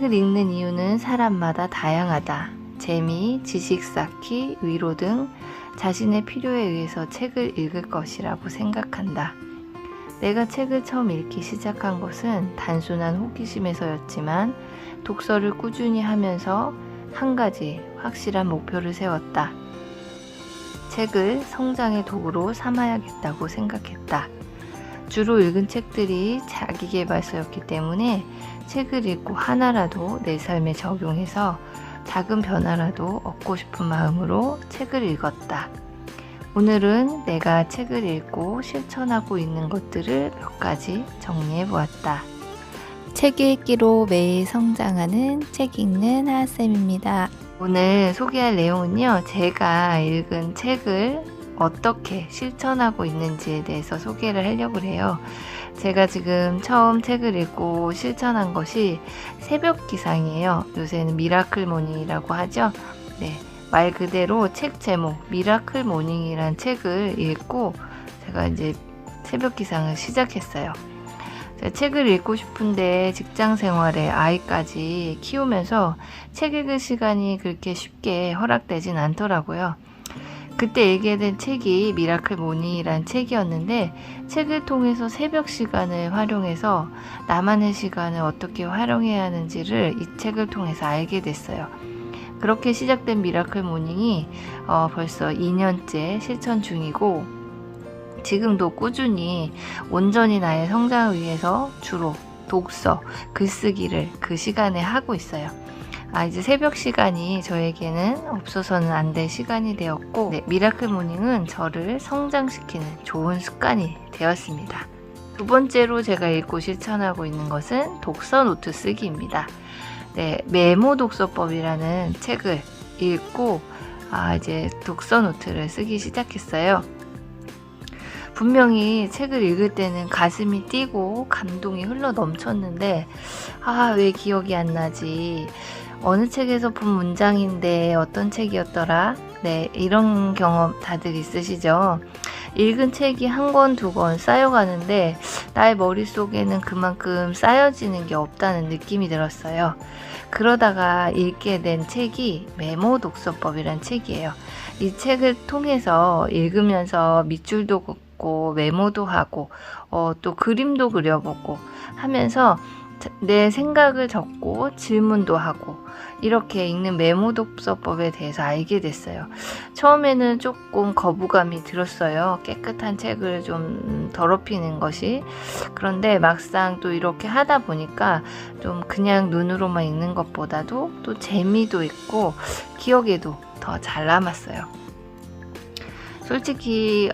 책을 읽는 이유는 사람마다 다양하다. 재미, 지식 쌓기, 위로 등 자신의 필요에 의해서 책을 읽을 것이라고 생각한다. 내가 책을 처음 읽기 시작한 것은 단순한 호기심에서였지만 독서를 꾸준히 하면서 한 가지 확실한 목표를 세웠다. 책을 성장의 도구로 삼아야겠다고 생각했다. 주로 읽은 책들이 자기계발서였기 때문에 책을 읽고 하나라도 내 삶에 적용해서 작은 변화라도 얻고 싶은 마음으로 책을 읽었다. 오늘은 내가 책을 읽고 실천하고 있는 것들을 몇 가지 정리해 보았다. 책 읽기로 매일 성장하는 책 읽는 하하쌤입니다. 오늘 소개할 내용은요, 제가 읽은 책을 어떻게 실천하고 있는지에 대해서 소개를 하려고 해요. 제가 지금 처음 책을 읽고 실천한 것이 새벽 기상이에요. 요새는 미라클 모닝이라고 하죠. 네, 말 그대로 책 제목 미라클 모닝이란 책을 읽고 제가 이제 새벽 기상을 시작했어요. 제가 책을 읽고 싶은데 직장 생활에 아이까지 키우면서 책 읽을 시간이 그렇게 쉽게 허락되진 않더라고요. 그때 읽게 된 책이 미라클 모닝이란 책이었는데, 책을 통해서 새벽 시간을 활용해서 나만의 시간을 어떻게 활용해야 하는지를 이 책을 통해서 알게 됐어요. 그렇게 시작된 미라클 모닝이 벌써 2년째 실천 중이고, 지금도 꾸준히 온전히 나의 성장을 위해서 주로 독서, 글쓰기를 그 시간에 하고 있어요. 이제 새벽 시간이 저에게는 없어서는 안 될 시간이 되었고, 네, 미라클 모닝은 저를 성장시키는 좋은 습관이 되었습니다. 두 번째로 제가 읽고 실천하고 있는 것은 독서 노트 쓰기입니다. 네, 메모 독서법이라는 책을 읽고 이제 독서 노트를 쓰기 시작했어요. 분명히 책을 읽을 때는 가슴이 뛰고 감동이 흘러 넘쳤는데 왜 기억이 안 나지? 어느 책에서 본 문장인데 어떤 책이었더라? 네, 이런 경험 다들 있으시죠? 읽은 책이 한 권, 두 권 쌓여가는데 나의 머릿속에는 그만큼 쌓여지는 게 없다는 느낌이 들었어요. 그러다가 읽게 된 책이 메모 독서법이란 책이에요. 이 책을 통해서 읽으면서 밑줄도 긋고 메모도 하고 또 그림도 그려보고 하면서 내 생각을 적고 질문도 하고 이렇게 읽는 메모 독서법에 대해서 알게 됐어요. 처음에는 조금 거부감이 들었어요. 깨끗한 책을 좀 더럽히는 것이. 그런데 막상 또 이렇게 하다 보니까 좀 그냥 눈으로만 읽는 것보다도 또 재미도 있고 기억에도 더 잘 남았어요. 솔직히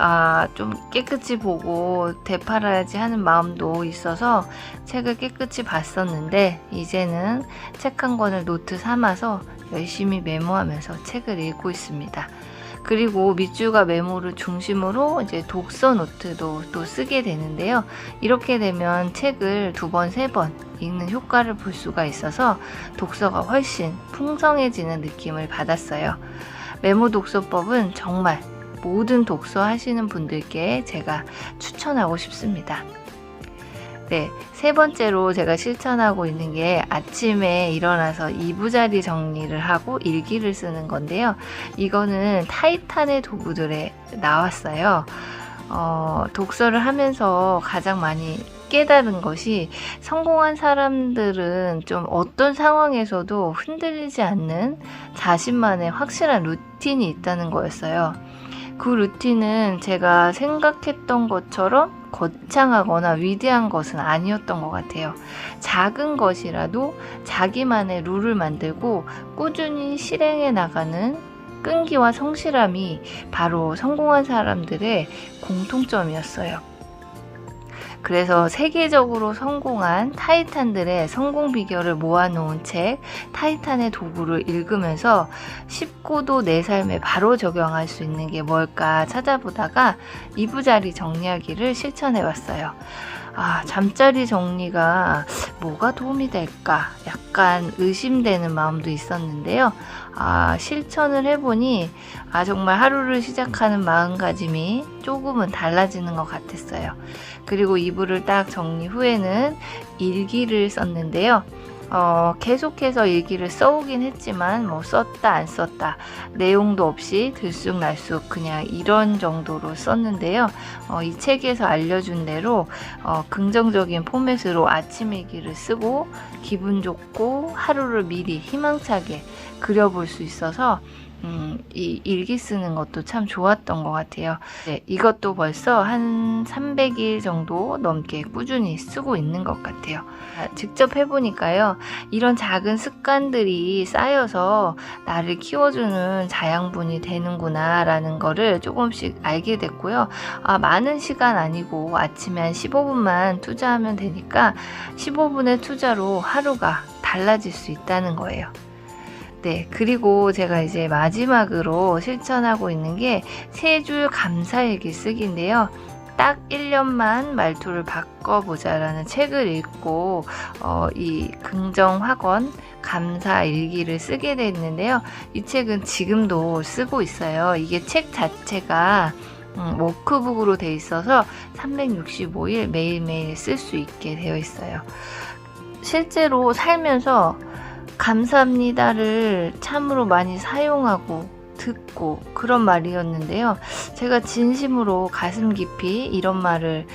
좀 깨끗이 보고 되팔아야지 하는 마음도 있어서 책을 깨끗이 봤었는데, 이제는 책 한 권을 노트 삼아서 열심히 메모하면서 책을 읽고 있습니다. 그리고 밑줄과 메모를 중심으로 이제 독서 노트도 또 쓰게 되는데요. 이렇게 되면 책을 2번, 3번 읽는 효과를 볼 수가 있어서 독서가 훨씬 풍성해지는 느낌을 받았어요. 메모 독서법은 정말 모든 독서 하시는 분들께 제가 추천하고 싶습니다. 네, 세 번째로 제가 실천하고 있는 게 아침에 일어나서 이부자리 정리를 하고 일기를 쓰는 건데요. 이거는 타이탄의 도구들에 나왔어요. 독서를 하면서 가장 많이 깨달은 것이, 성공한 사람들은 좀 어떤 상황에서도 흔들리지 않는 자신만의 확실한 루틴이 있다는 거였어요. 그 루틴은 제가 생각했던 것처럼 거창하거나 위대한 것은 아니었던 것 같아요. 작은 것이라도 자기만의 룰을 만들고 꾸준히 실행해 나가는 끈기와 성실함이 바로 성공한 사람들의 공통점이었어요. 그래서 세계적으로 성공한 타이탄들의 성공 비결을 모아놓은 책 타이탄의 도구를 읽으면서 쉽고도 내 삶에 바로 적용할 수 있는 게 뭘까 찾아보다가 이부자리 정리하기를 실천해봤어요. 잠자리 정리가 뭐가 도움이 될까 약간 의심되는 마음도 있었는데요. 실천을 해보니 정말 하루를 시작하는 마음가짐이 조금은 달라지는 것 같았어요. 그리고 이불을 딱 정리 후에는 일기를 썼는데요. 계속해서 일기를 써오긴 했지만 뭐 썼다 안 썼다 내용도 없이 들쑥날쑥 그냥 이런 정도로 썼는데요. 이 책에서 알려준 대로 긍정적인 포맷으로 아침 일기를 쓰고 기분 좋고 하루를 미리 희망차게 그려볼 수 있어서 이 일기 쓰는 것도 참 좋았던 것 같아요. 네, 이것도 벌써 한 300일 정도 넘게 꾸준히 쓰고 있는 것 같아요. 직접 해보니까요, 이런 작은 습관들이 쌓여서 나를 키워주는 자양분이 되는구나 라는 거를 조금씩 알게 됐고요. 많은 시간 아니고 아침에 한 15분만 투자하면 되니까 15분의 투자로 하루가 달라질 수 있다는 거예요. 네, 그리고 제가 이제 마지막으로 실천하고 있는 게 3줄 감사일기 쓰기인데요. 딱 1년만 말투를 바꿔보자라는 책을 읽고 이 긍정학원 감사일기를 쓰게 됐는데요. 이 책은 지금도 쓰고 있어요. 이게 책 자체가 워크북으로 돼 있어서 365일 매일매일 쓸 수 있게 되어 있어요. 실제로 살면서 감사합니다를 참으로 많이 사용하고 듣고 그런 말이었는데요. 제가 진심으로 가슴 깊이 이런 말을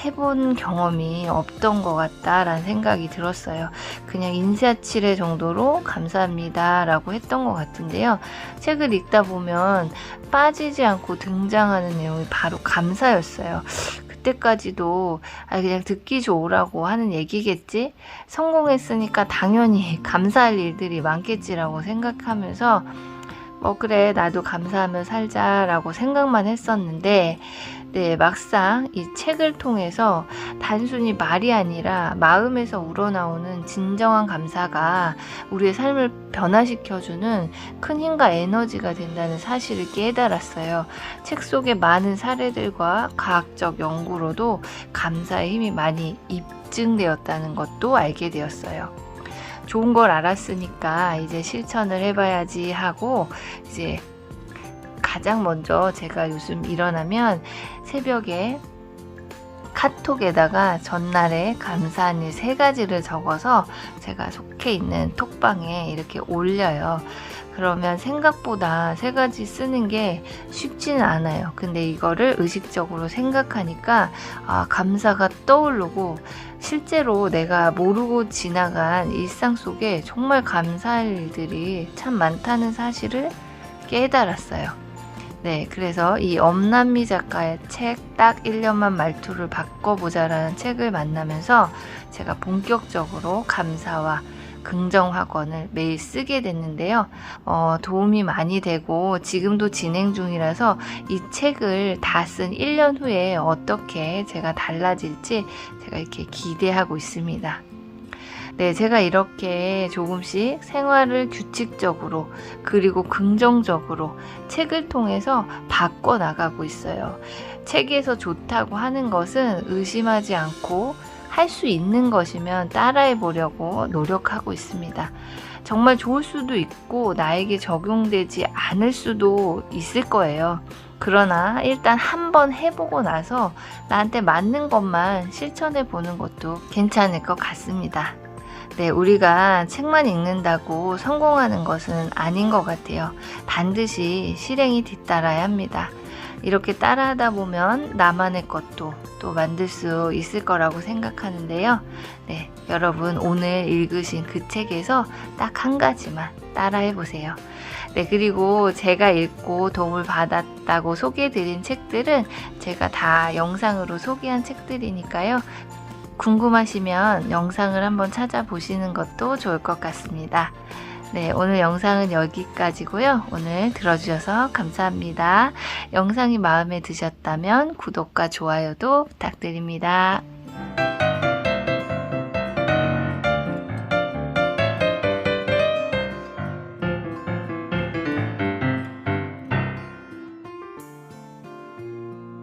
해본 경험이 없던 것 같다라는 생각이 들었어요. 그냥 인사치레 정도로 감사합니다 라고 했던 것 같은데요. 책을 읽다 보면 빠지지 않고 등장하는 내용이 바로 감사였어요. 그때까지도 그냥 듣기 좋으라고 하는 얘기겠지? 성공했으니까 당연히 감사할 일들이 많겠지라고 생각하면서 그래 나도 감사하며 살자라고 생각만 했었는데 네, 막상 이 책을 통해서 단순히 말이 아니라 마음에서 우러나오는 진정한 감사가 우리의 삶을 변화시켜주는 큰 힘과 에너지가 된다는 사실을 깨달았어요. 책 속의 많은 사례들과 과학적 연구로도 감사의 힘이 많이 입증되었다는 것도 알게 되었어요. 좋은 걸 알았으니까 이제 실천을 해봐야지 하고 이제 가장 먼저 제가 요즘 일어나면 새벽에 카톡에다가 전날에 감사한 일 3가지를 적어서 제가 속해 있는 톡방에 이렇게 올려요. 그러면 생각보다 3가지 쓰는 게 쉽지는 않아요. 근데 이거를 의식적으로 생각하니까 감사가 떠오르고 실제로 내가 모르고 지나간 일상 속에 정말 감사할 일들이 참 많다는 사실을 깨달았어요. 네, 그래서 이 엄남미 작가의 책 딱 1년만 말투를 바꿔보자라는 책을 만나면서 제가 본격적으로 감사와 긍정학원을 매일 쓰게 됐는데요. 도움이 많이 되고 지금도 진행 중이라서 이 책을 다 쓴 1년 후에 어떻게 제가 달라질지 제가 이렇게 기대하고 있습니다. 네, 제가 이렇게 조금씩 생활을 규칙적으로 그리고 긍정적으로 책을 통해서 바꿔나가고 있어요. 책에서 좋다고 하는 것은 의심하지 않고 할 수 있는 것이면 따라해 보려고 노력하고 있습니다. 정말 좋을 수도 있고 나에게 적용되지 않을 수도 있을 거예요. 그러나 일단 한번 해보고 나서 나한테 맞는 것만 실천해 보는 것도 괜찮을 것 같습니다. 네, 우리가 책만 읽는다고 성공하는 것은 아닌 것 같아요. 반드시 실행이 뒤따라야 합니다. 이렇게 따라하다 보면 나만의 것도 또 만들 수 있을 거라고 생각하는데요. 네, 여러분 오늘 읽으신 그 책에서 딱 한 가지만 따라해 보세요. 네, 그리고 제가 읽고 도움을 받았다고 소개해드린 책들은 제가 다 영상으로 소개한 책들이니까요. 궁금하시면 영상을 한번 찾아보시는 것도 좋을 것 같습니다. 네, 오늘 영상은 여기까지고요. 오늘 들어주셔서 감사합니다. 영상이 마음에 드셨다면 구독과 좋아요도 부탁드립니다.